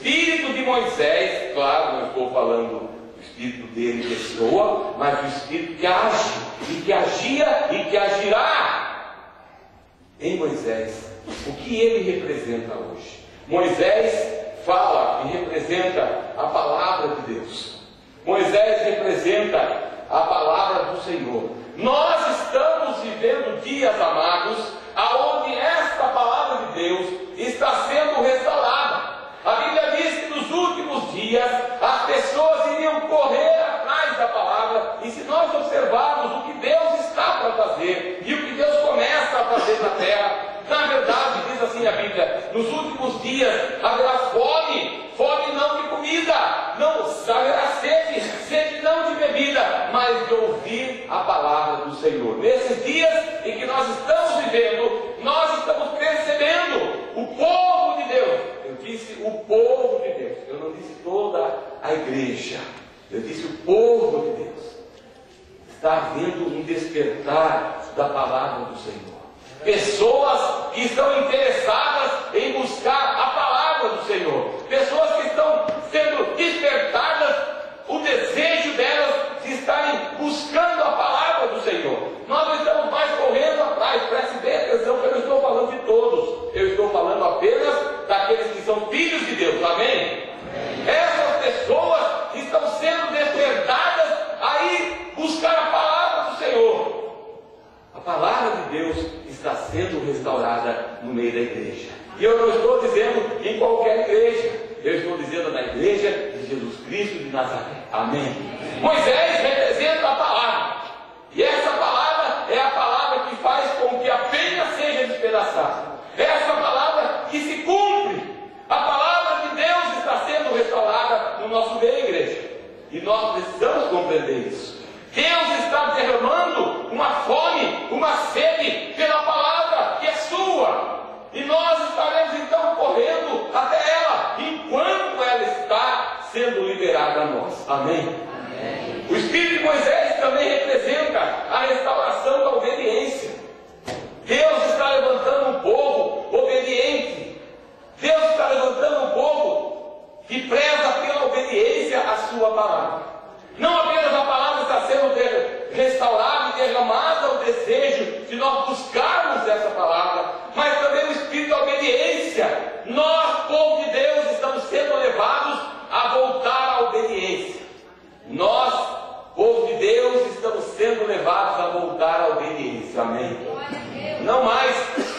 espírito de Moisés, claro, não estou falando do espírito dele pessoa, mas do espírito que age, e que agia, e que agirá em Moisés. O que ele representa hoje? Moisés fala e representa a palavra de Deus. Moisés representa a palavra do Senhor. Nós estamos vivendo dias, amados, aonde esta palavra de Deus está sendo restaurada. A Bíblia diz que nos últimos dias as pessoas iriam correr atrás da palavra, e se nós observarmos o que Deus está para fazer e o que Deus começa a fazer na terra, na verdade, diz assim a Bíblia, nos últimos dias haverá fome, fome não de comida, não haverá sede, sede não de bebida, mas de ouvir a palavra do Senhor. Nesses dias em que nós estamos vivendo, nós estamos percebendo o povo de Deus. Eu disse o povo de Deus, eu não disse toda a igreja, eu disse o povo de Deus. Está havendo um despertar da palavra do Senhor. Pessoas que estão interessadas em buscar a palavra do Senhor. Pessoas que estão sendo despertadas, o desejo delas de estarem buscando a palavra do Senhor. Nós não estamos mais correndo atrás, preste bem atenção que eu não estou falando de todos. Eu estou falando apenas daqueles que são filhos de Deus, amém? Essas pessoas estão sendo despertadas a ir buscar a palavra do Senhor. A palavra de Deus está sendo restaurada no meio da igreja. E eu não estou dizendo em qualquer igreja, eu estou dizendo na igreja de Jesus Cristo de Nazaré. Amém? Moisés representa a palavra, e essa palavra é a palavra que faz com que a penha seja despedaçada. Essa palavra que se cumpre. A palavra de Deus está sendo restaurada no nosso meio, igreja, e nós precisamos compreender isso. Deus está derramando uma fome, uma sede pela palavra que é sua, e nós estaremos então correndo até ela, enquanto ela está sendo liberada a nós. Amém? Amém. O Espírito de Moisés também representa a restauração da obediência. Deus está levantando um povo obediente. Deus está levantando um povo que preza pela obediência à sua palavra. Não apenas a palavra está sendo restaurada e derramada o desejo de nós buscarmos essa palavra, mas também o espírito da obediência. Nós, povo de Deus, estamos sendo levados a voltar à obediência. Nós, povo de Deus, estamos sendo levados a voltar à obediência. Amém? Não mais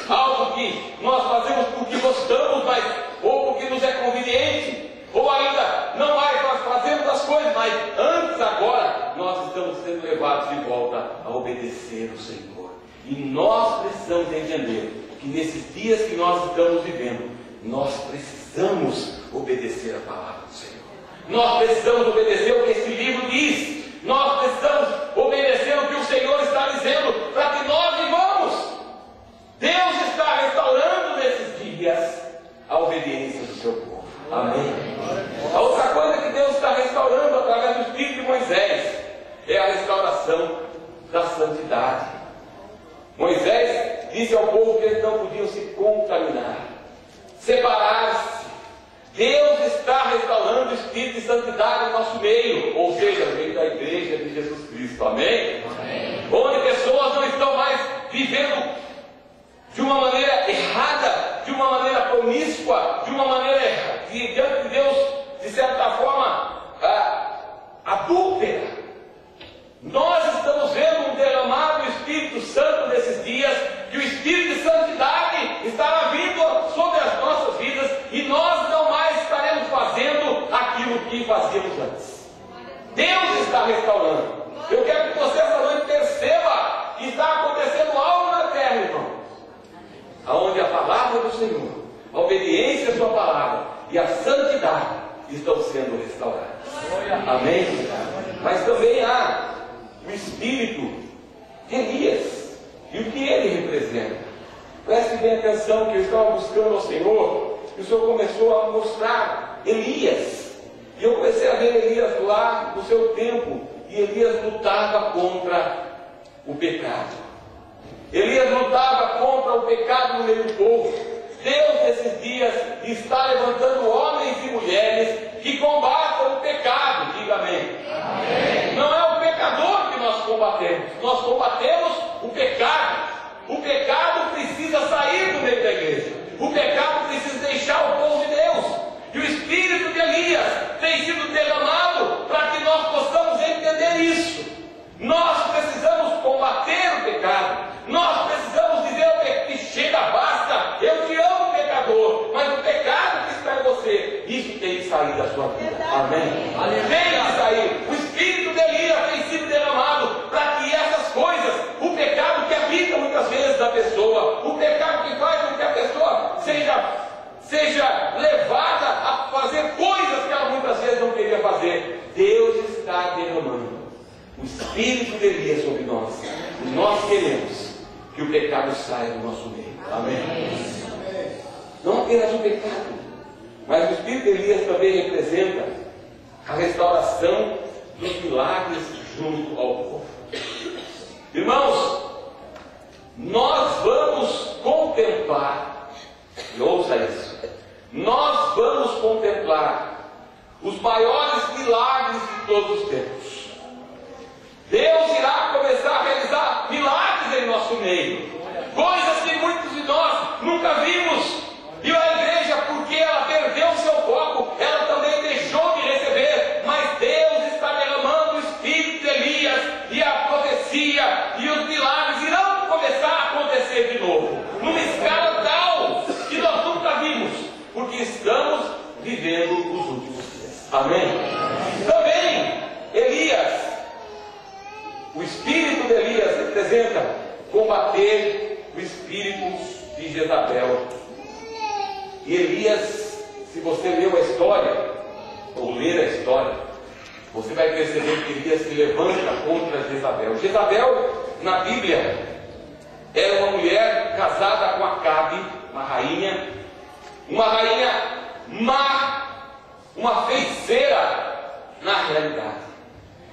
algo que nós fazemos porque gostamos, mas ou porque nos é conveniente, ou ainda não mais nós fazemos as coisas, mas antes, agora, nós estamos sendo levados de volta a obedecer o Senhor. E nós precisamos entender que nesses dias que nós estamos vivendo, nós precisamos obedecer a palavra do Senhor. Nós precisamos obedecer o que esse livro diz. Nós precisamos obedecer o que o Senhor está dizendo para que nós vivamos. Deus está restaurando nesses dias a obediência do seu povo. Amém? A outra coisa que Deus está restaurando através do Espírito de Moisés é a restauração da santidade. Moisés disse ao povo que eles não podiam se contaminar, separar-se. Deus está restaurando o Espírito de santidade no nosso meio, ou seja, no meio da igreja de Jesus Cristo. Amém? Amém. Onde pessoas não estão mais vivendo de uma maneira errada, de uma maneira promíscua, de uma maneira que diante de Deus, de certa forma, adúltera. Nós estamos vendo um derramar do Espírito Santo nesses dias, que o Espírito de santidade estará vindo sobre as nossas vidas, e nós não mais estaremos fazendo aquilo que fazíamos antes. Deus está restaurando. Eu quero que você essa noite perceba que está acontecendo algo na terra, irmão, aonde a palavra do Senhor, a obediência à sua palavra e a santidade estão sendo restauradas. Amém? Mas também há o espírito de Elias, e o que ele representa. Preste bem atenção que eu estava buscando ao Senhor, e o Senhor começou a mostrar Elias, e eu comecei a ver Elias lá no seu tempo, e Elias lutava contra o pecado. Elias lutava contra o pecado no meio do povo. Deus nesses dias está levantando homens e mulheres tem sido derramado para que nós possamos entender isso. Nós precisamos combater o pecado. Nós precisamos dizer ao pecado que chega, basta, eu te amo, pecador, mas o pecado que está em você, isso tem que sair da sua vida. Amém? Tem que sair. O espírito de Elias tem sido derramado para que essas coisas, o pecado que habita muitas vezes da pessoa, o pecado que faz com que a pessoa seja levada a fazer coisas que ela muitas vezes não queria fazer. Deus está derramando o espírito de Elias sobre nós. E nós queremos que o pecado saia do nosso meio. Amém? Não apenas o pecado, mas o espírito de Elias também representa a restauração dos milagres junto ao povo. Irmãos, nós vamos contemplar, e ouça isso, nós vamos contemplar os maiores milagres de todos os tempos. Deus irá começar a realizar milagres em nosso meio, coisas que muitos de nós nunca vimos. E a igreja, porque ela perdeu o seu foco, ela também deixou de receber. Mas Deus está derramando o espírito de Elias, e a profecia e os milagres irão começar a acontecer de novo, numa escala tal que nós nunca vimos, porque estamos vivendo os últimos dias. Amém? Também Elias, o espírito de Elias representa combater o espírito de Jezabel. E Elias, se você leu a história, ou ler a história, você vai perceber que Elias se levanta contra Jezabel. Jezabel, na Bíblia, era uma mulher casada com Acabe, uma rainha má, uma feiticeira na realidade.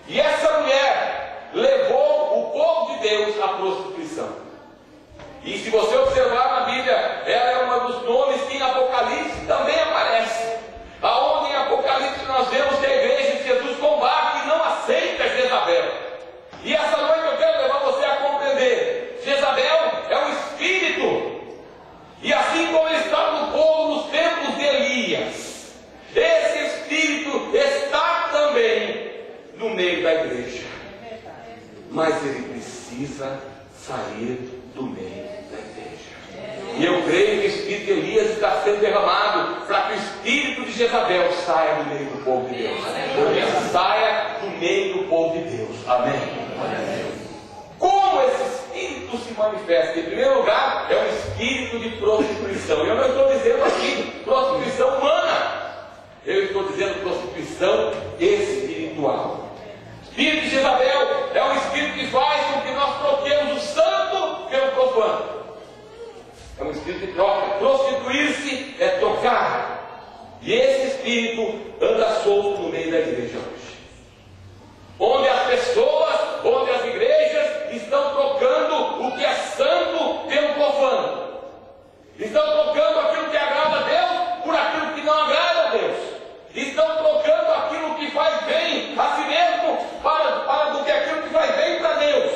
E essa mulher levou o povo de Deus à prostituição. E se você observar na Bíblia, ela é um dos nomes que em Apocalipse também aparece. Aonde em Apocalipse nós vemos que a igreja de Jesus combate e não aceita Jezabel. E essa noite eu quero levar você a compreender: Jezabel é um espírito. E assim como ele estava no povo nos tempos de Elias, esse espírito está também no meio da igreja. Mas ele precisa sair do meio da igreja. E eu creio que o espírito de Elias está sendo derramado para que o espírito de Jezabel saia do meio do povo de Deus. Saia do meio do povo de Deus. Amém? Como esse espírito se manifesta? Em primeiro lugar, é um espírito de prostituição. Eu não estou dizendo aqui prostituição humana, eu estou dizendo prostituição espiritual. O espírito de Jezabel é um espírito que faz com que nós troquemos o santo pelo profano. É um espírito de troca. Prostituir-se é trocar. E esse espírito anda solto no meio da igreja hoje. Onde as pessoas, onde as igrejas estão trocando o que é santo pelo profano. Estão trocando aquilo que agrada a Deus por aquilo que não agrada a Deus. Estão trocando aquilo que faz bem a si mesmo para do que aquilo que faz bem para Deus.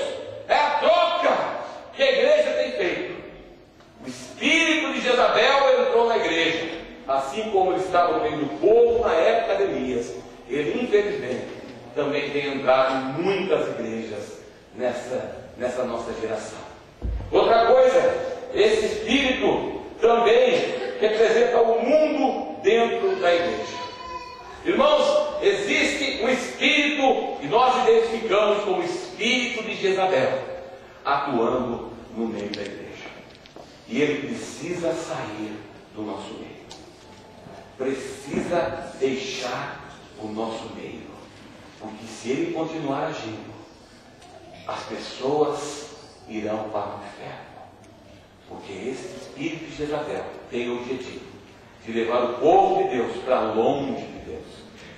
É a troca que a igreja tem feito. O espírito de Jezabel entrou na igreja, assim como ele estava no meio do povo na época de Elias. Ele, infelizmente, também tem entrado em muitas igrejas nessa nossa geração. Outra coisa, esse espírito também representa o mundo dentro da igreja. Irmãos, existe um espírito que nós identificamos como espírito de Jezabel atuando no meio da igreja. E ele precisa sair do nosso meio. Precisa deixar o nosso meio. Porque se ele continuar agindo, as pessoas irão para o inferno. Porque esse espírito de Jezabel tem o objetivo de levar o povo de Deus para longe de Deus.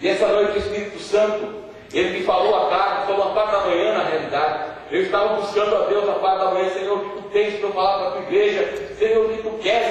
E essa noite o Espírito Santo, ele me falou à tarde, falou à parte da manhã na realidade. Eu estava buscando a Deus à parte da manhã: Senhor, o que tu tens para falar para a tua igreja? Senhor, o que tu queres